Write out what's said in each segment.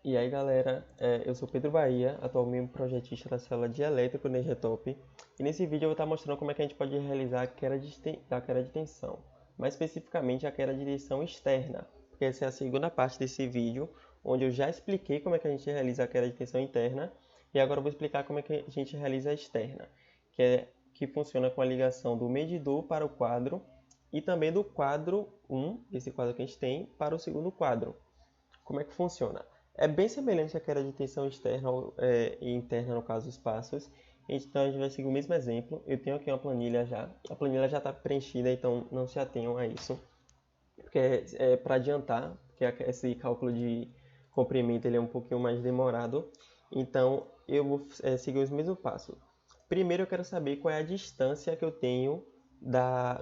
E aí galera, eu sou Pedro Bahia, atualmente projetista da célula de elétrico na EGTOP, e nesse vídeo eu vou estar mostrando como é que a gente pode realizar a queda de tensão, mais especificamente a queda de tensão externa, porque essa é a segunda parte desse vídeo, onde eu já expliquei como é que a gente realiza a queda de tensão interna, e agora eu vou explicar como é que a gente realiza a externa, que funciona com a ligação do medidor para o quadro, e também do quadro 1, esse quadro que a gente tem, para o segundo quadro. Como é que funciona? É bem semelhante à queda de tensão externa e interna, no caso, dos passos. Então, a gente vai seguir o mesmo exemplo. Eu tenho aqui uma planilha já. A planilha já está preenchida, então não se atenham a isso. Porque é para adiantar, porque esse cálculo de comprimento ele é um pouquinho mais demorado. Então, eu vou seguir os mesmos passos. Primeiro, eu quero saber qual é a distância que eu tenho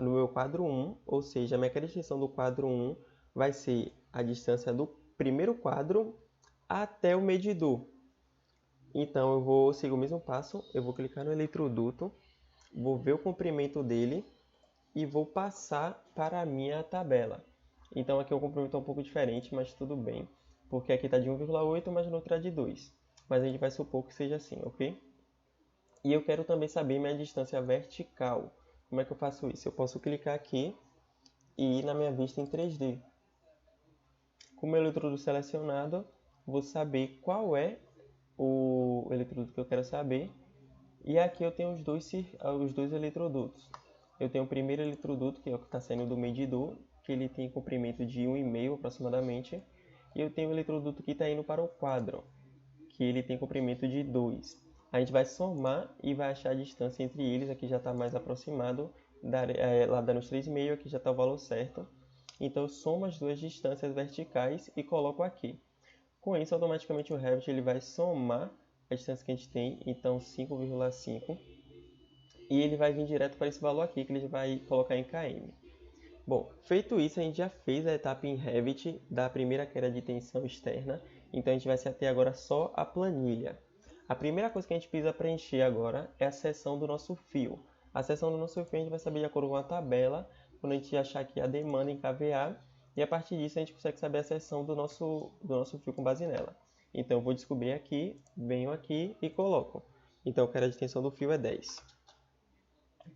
no meu quadro 1, ou seja, a minha queda de tensão do quadro 1 vai ser a distância do primeiro quadro até o medidor. Então eu vou seguir o mesmo passo, eu vou clicar no eletroduto, vou ver o comprimento dele e vou passar para a minha tabela. Então aqui o comprimento é um pouco diferente, mas tudo bem, porque aqui está de 1,8, mas no outro é de 2. Mas a gente vai supor que seja assim, ok? E eu quero também saber minha distância vertical. Como é que eu faço isso? Eu posso clicar aqui e ir na minha vista em 3D. Com o meu eletrodo selecionado, vou saber qual é o eletroduto que eu quero saber. E aqui eu tenho os dois eletrodutos. Eu tenho o primeiro eletroduto, que é o que está saindo do medidor, que ele tem comprimento de 1,5 aproximadamente. E eu tenho o eletroduto que está indo para o quadro, que ele tem comprimento de 2. A gente vai somar e vai achar a distância entre eles. Aqui já está mais aproximado, lá dando os 3,5, aqui já está o valor certo. Então eu somo as duas distâncias verticais e coloco aqui. Com isso, automaticamente o Revit ele vai somar a distância que a gente tem, então 5,5, e ele vai vir direto para esse valor aqui, que ele vai colocar em km. Bom, feito isso, a gente já fez a etapa em Revit da primeira queda de tensão externa, então a gente vai se ater agora só à planilha. A primeira coisa que a gente precisa preencher agora é a seção do nosso fio. A seção do nosso fio a gente vai saber de acordo com a tabela, quando a gente achar aqui a demanda em kVA, e a partir disso a gente consegue saber a seção do nosso fio com base nela. Então eu vou descobrir aqui, venho aqui e coloco. Então a queda de tensão do fio é 10.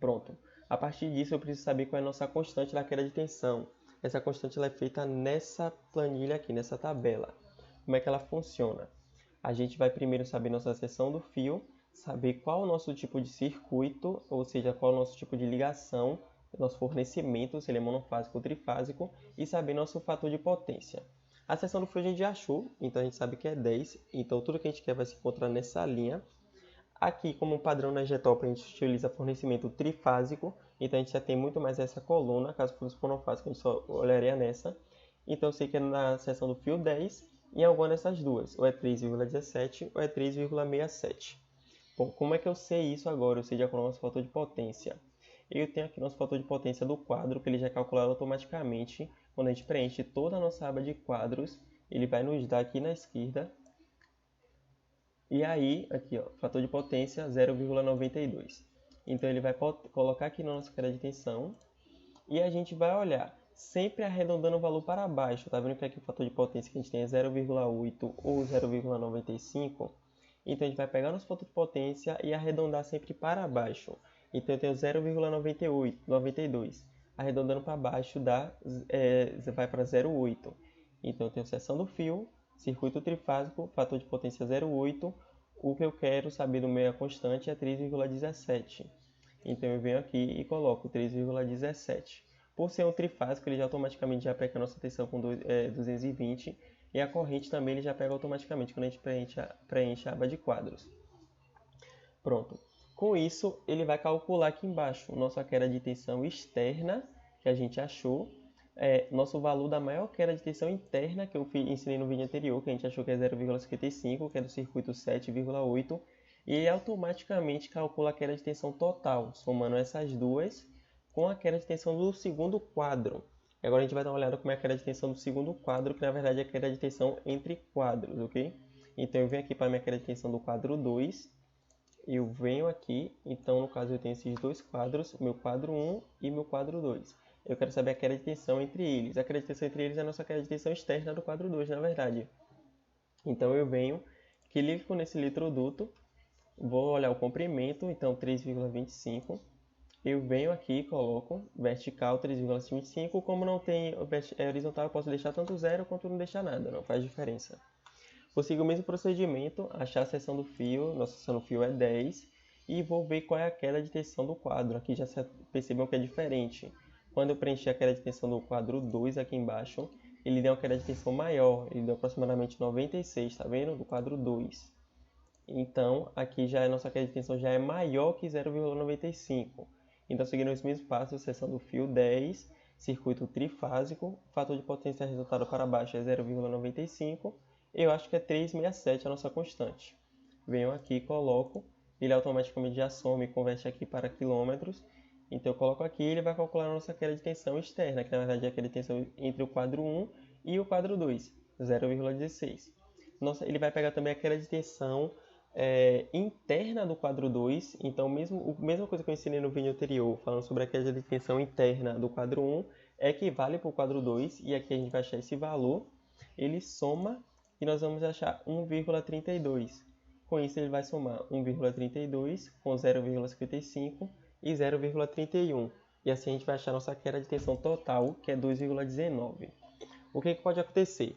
Pronto. A partir disso, eu preciso saber qual é a nossa constante da queda de tensão. Essa constante ela é feita nessa planilha aqui, nessa tabela. Como é que ela funciona? A gente vai primeiro saber nossa seção do fio, saber qual o nosso tipo de circuito, ou seja, qual o nosso tipo de ligação, nosso fornecimento, se ele é monofásico ou trifásico, e saber nosso fator de potência. A seção do fio a gente já achou, então a gente sabe que é 10, então tudo que a gente quer vai se encontrar nessa linha. Aqui, como padrão na EGTOP, a gente utiliza fornecimento trifásico, então a gente já tem muito mais essa coluna, caso fosse monofásico, a gente só olharia nessa. Então eu sei que é na seção do fio 10 e em alguma dessas duas, ou é 3,17 ou é 3,67. Bom, como é que eu sei isso agora? Eu sei de acordo com o nosso fator de potência. Eu tenho aqui nosso fator de potência do quadro, que ele já é calculado automaticamente. Quando a gente preenche toda a nossa aba de quadros, ele vai nos dar aqui na esquerda. E aí, aqui, ó, fator de potência 0,92. Então ele vai colocar aqui na nossa queda de tensão e a gente vai olhar, sempre arredondando o valor para baixo. Tá vendo que aqui o fator de potência que a gente tem é 0,8 ou 0,95? Então a gente vai pegar nosso fator de potência e arredondar sempre para baixo. Então eu tenho 0,98, 92. Arredondando para baixo vai para 0,8. Então eu tenho seção do fio, circuito trifásico, fator de potência 0,8. O que eu quero saber do meio constante é 3,17. Então eu venho aqui e coloco 3,17. Por ser um trifásico, ele já automaticamente já pega a nossa tensão com 220 e a corrente também ele já pega automaticamente quando a gente preenche a aba de quadros. Pronto. Com isso, ele vai calcular aqui embaixo nossa queda de tensão externa, que a gente achou, nosso valor da maior queda de tensão interna, que eu ensinei no vídeo anterior, que a gente achou que é 0,55, que é do circuito 7,8, e ele automaticamente calcula a queda de tensão total, somando essas duas com a queda de tensão do segundo quadro. E agora a gente vai dar uma olhada como é a queda de tensão do segundo quadro, que na verdade é a queda de tensão entre quadros, ok? Então eu venho aqui para a minha queda de tensão do quadro 2, eu venho aqui, então no caso eu tenho esses dois quadros, meu quadro 1 e meu quadro 2. Eu quero saber a queda de tensão entre eles. A queda de tensão entre eles é a nossa queda de tensão externa do quadro 2, na verdade. Então eu venho, clico nesse eletroduto, vou olhar o comprimento, então 3,25. Eu venho aqui e coloco vertical 3,25. Como não tem horizontal, eu posso deixar tanto zero quanto não deixar nada, não faz diferença. Vou seguir o mesmo procedimento, achar a seção do fio, nossa seção do fio é 10, e vou ver qual é a queda de tensão do quadro. Aqui já percebam que é diferente. Quando eu preenchi a queda de tensão do quadro 2 aqui embaixo, ele deu uma queda de tensão maior, ele deu aproximadamente 96, tá vendo? Do quadro 2. Então, aqui já a nossa queda de tensão já é maior que 0,95. Então, seguindo os mesmos passos, seção do fio 10, circuito trifásico, fator de potência resultado para baixo é 0,95. Eu acho que é 367 a nossa constante. Venho aqui e coloco, ele automaticamente já soma e converte aqui para quilômetros. Então, eu coloco aqui e ele vai calcular a nossa queda de tensão externa, que na verdade é a queda de tensão entre o quadro 1 e o quadro 2, 0,16. Ele vai pegar também a queda de tensão interna do quadro 2, então mesma coisa que eu ensinei no vídeo anterior, falando sobre a queda de tensão interna do quadro 1, equivale para o quadro 2, e aqui a gente vai achar esse valor, ele soma e nós vamos achar 1,32. Com isso ele vai somar 1,32 com 0,55 e 0,31, e assim a gente vai achar nossa queda de tensão total, que é 2,19. O que pode acontecer?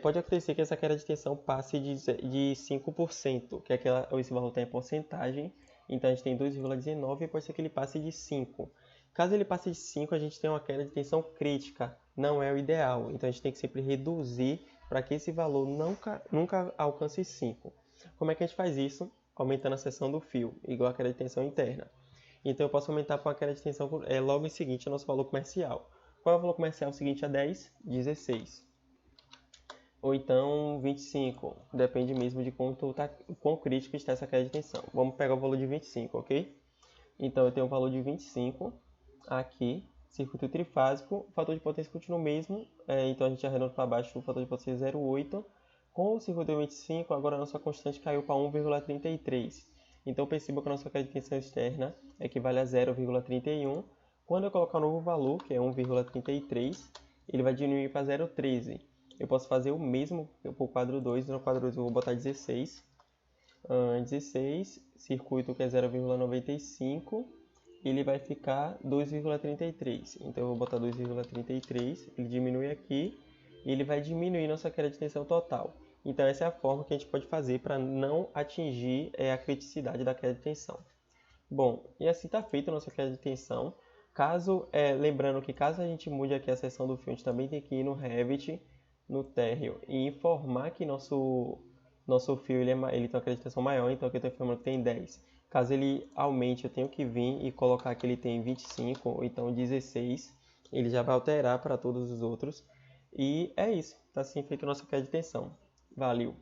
Pode acontecer que essa queda de tensão passe de 5%, que esse valor está em porcentagem, então a gente tem 2,19 e pode ser que ele passe de 5. Caso ele passe de 5, a gente tem uma queda de tensão crítica, não é o ideal, então a gente tem que sempre reduzir para que esse valor nunca alcance 5. Como é que a gente faz isso? Aumentando a seção do fio, igual a queda de tensão interna. Então eu posso aumentar para uma queda de tensão logo em seguinte ao nosso valor comercial. Qual é o valor comercial seguinte a 10? 16. Ou então 25, depende mesmo de quão crítico está essa queda de tensão. Vamos pegar o valor de 25, ok? Então eu tenho o valor de 25 aqui, circuito trifásico, o fator de potência continua o mesmo, então a gente arredonda para baixo o fator de potência 0,8. Com o circuito 25, agora a nossa constante caiu para 1,33. Então perceba que a nossa queda de tensão externa equivale a 0,31. Quando eu colocar um novo valor, que é 1,33, ele vai diminuir para 0,13. Eu posso fazer o mesmo para o quadro 2. No quadro 2 eu vou botar 16. 16, circuito que é 0,95, ele vai ficar 2,33. Então eu vou botar 2,33, ele diminui aqui e ele vai diminuir nossa queda de tensão total. Então essa é a forma que a gente pode fazer para não atingir a criticidade da queda de tensão. Bom, e assim está feita a nossa queda de tensão. Lembrando que caso a gente mude aqui a seção do fio, a gente também tem que ir no Revit, no térreo, e informar que nosso fio ele tem uma queda de tensão maior, então aqui eu estou informando que tem 10. Caso ele aumente, eu tenho que vir e colocar que ele tem 25 ou então 16. Ele já vai alterar para todos os outros. E é isso, está assim feita a nossa queda de tensão. Valeu!